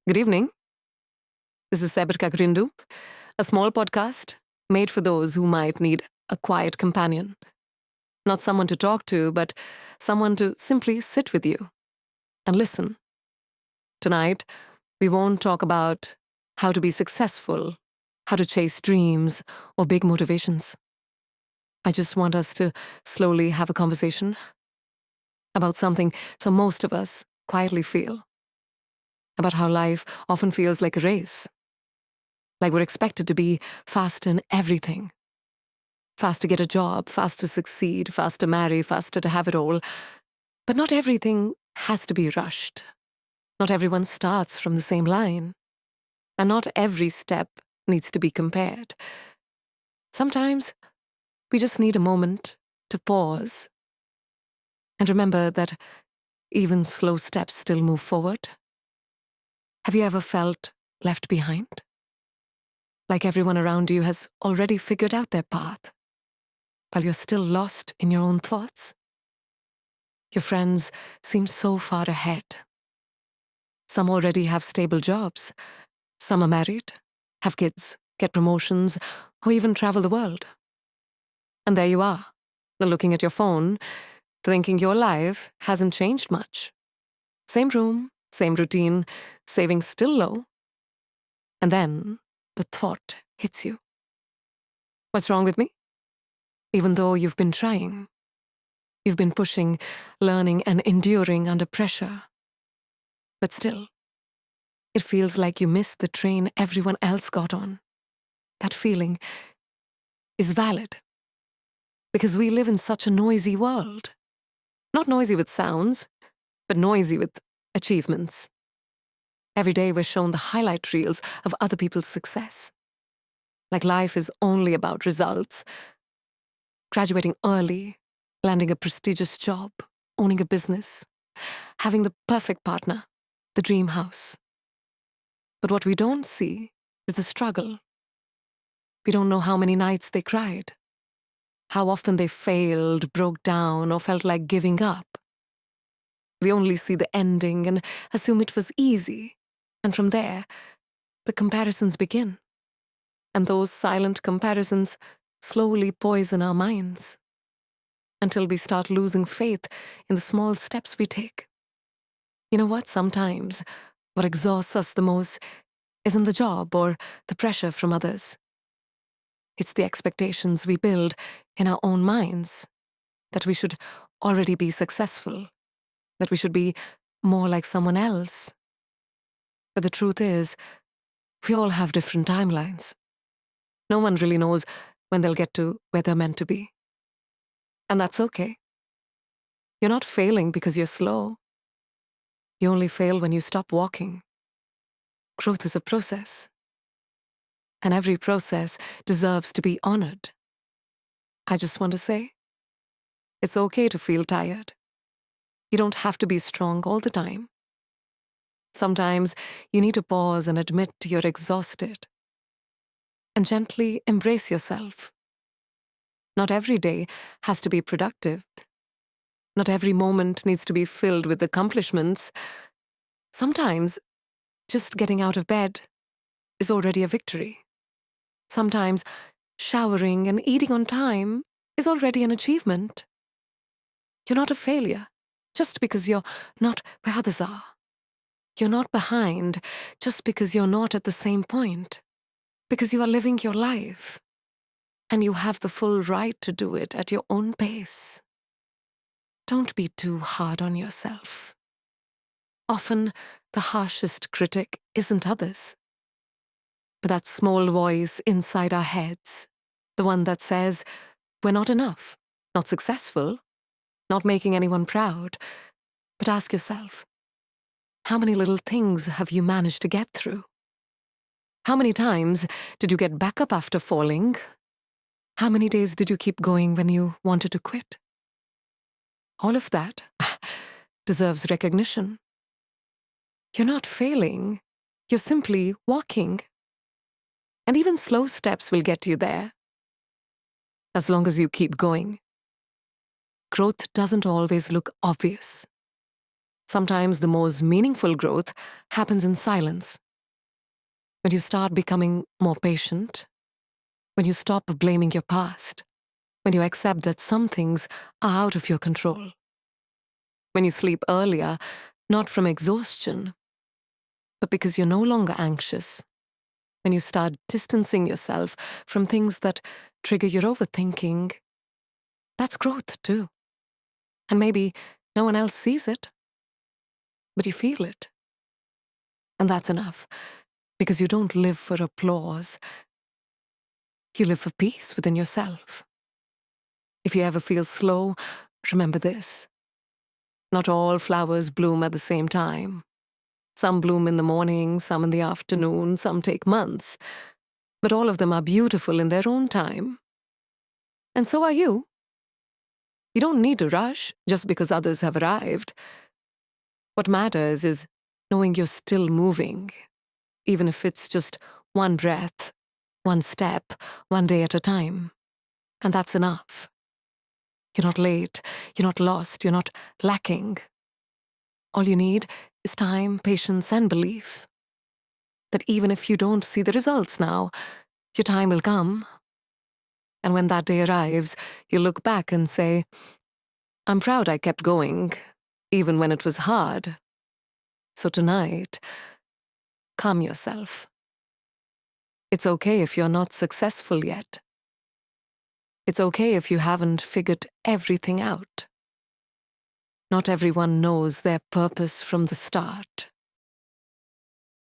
Good evening. This is Sebercak Rindu, a small podcast made for those who might need a quiet companion. Not someone to talk to, but someone to simply sit with you and listen. Tonight, we won't talk about how to be successful, how to chase dreams, or big motivations. I just want us to slowly have a conversation about something so most of us quietly feel, about how life often feels like a race. Like we're expected to be fast in everything. Fast to get a job, fast to succeed, fast to marry, faster to have it all. But not everything has to be rushed. Not everyone starts from the same line. And not every step needs to be compared. Sometimes we just need a moment to pause and remember that even slow steps still move forward. Have you ever felt left behind? Like everyone around you has already figured out their path, while you're still lost in your own thoughts? Your friends seem so far ahead. Some already have stable jobs. Some are married, have kids, get promotions, or even travel the world. And there you are, looking at your phone, thinking your life hasn't changed much. Same room, same routine, savings still low. And then the thought hits you. What's wrong with me? Even though you've been trying, you've been pushing, learning, and enduring under pressure. But still, it feels like you missed the train everyone else got on. That feeling is valid. Because we live in such a noisy world. Not noisy with sounds, but noisy with achievements. Every day we're shown the highlight reels of other people's success. Like life is only about results. Graduating early, landing a prestigious job, owning a business, having the perfect partner, the dream house. But what we don't see is the struggle. We don't know how many nights they cried, how often they failed, broke down, or felt like giving up. We only see the ending and assume it was easy. And from there, the comparisons begin. And those silent comparisons slowly poison our minds until we start losing faith in the small steps we take. You know what? Sometimes what exhausts us the most isn't the job or the pressure from others. It's the expectations we build in our own minds, that we should already be successful, that we should be more like someone else. But the truth is, we all have different timelines. No one really knows when they'll get to where they're meant to be. And that's okay. You're not failing because you're slow. You only fail when you stop walking. Growth is a process. And every process deserves to be honored. I just want to say, it's okay to feel tired. You don't have to be strong all the time. Sometimes you need to pause and admit you're exhausted. And gently embrace yourself. Not every day has to be productive. Not every moment needs to be filled with accomplishments. Sometimes just getting out of bed is already a victory. Sometimes showering and eating on time is already an achievement. You're not a failure just because you're not where others are. You're not behind just because you're not at the same point. Because you are living your life. And you have the full right to do it at your own pace. Don't be too hard on yourself. Often, the harshest critic isn't others, but that small voice inside our heads, the one that says, we're not enough, not successful, not making anyone proud. But ask yourself, how many little things have you managed to get through? How many times did you get back up after falling? How many days did you keep going when you wanted to quit? All of that deserves recognition. You're not failing. You're simply walking. And even slow steps will get you there. As long as you keep going. Growth doesn't always look obvious. Sometimes the most meaningful growth happens in silence. When you start becoming more patient, when you stop blaming your past, when you accept that some things are out of your control, when you sleep earlier, not from exhaustion, but because you're no longer anxious, when you start distancing yourself from things that trigger your overthinking, that's growth too. And maybe no one else sees it, but you feel it. And that's enough, because you don't live for applause. You live for peace within yourself. If you ever feel slow, remember this. Not all flowers bloom at the same time. Some bloom in the morning, some in the afternoon, some take months. But all of them are beautiful in their own time. And so are you. You don't need to rush just because others have arrived. What matters is knowing you're still moving, even if it's just one breath, one step, one day at a time. And that's enough. You're not late, you're not lost, you're not lacking. All you need is time, patience, and belief. That even if you don't see the results now, your time will come. And when that day arrives, you look back and say, I'm proud I kept going, even when it was hard. So tonight, calm yourself. It's okay if you're not successful yet. It's okay if you haven't figured everything out. Not everyone knows their purpose from the start.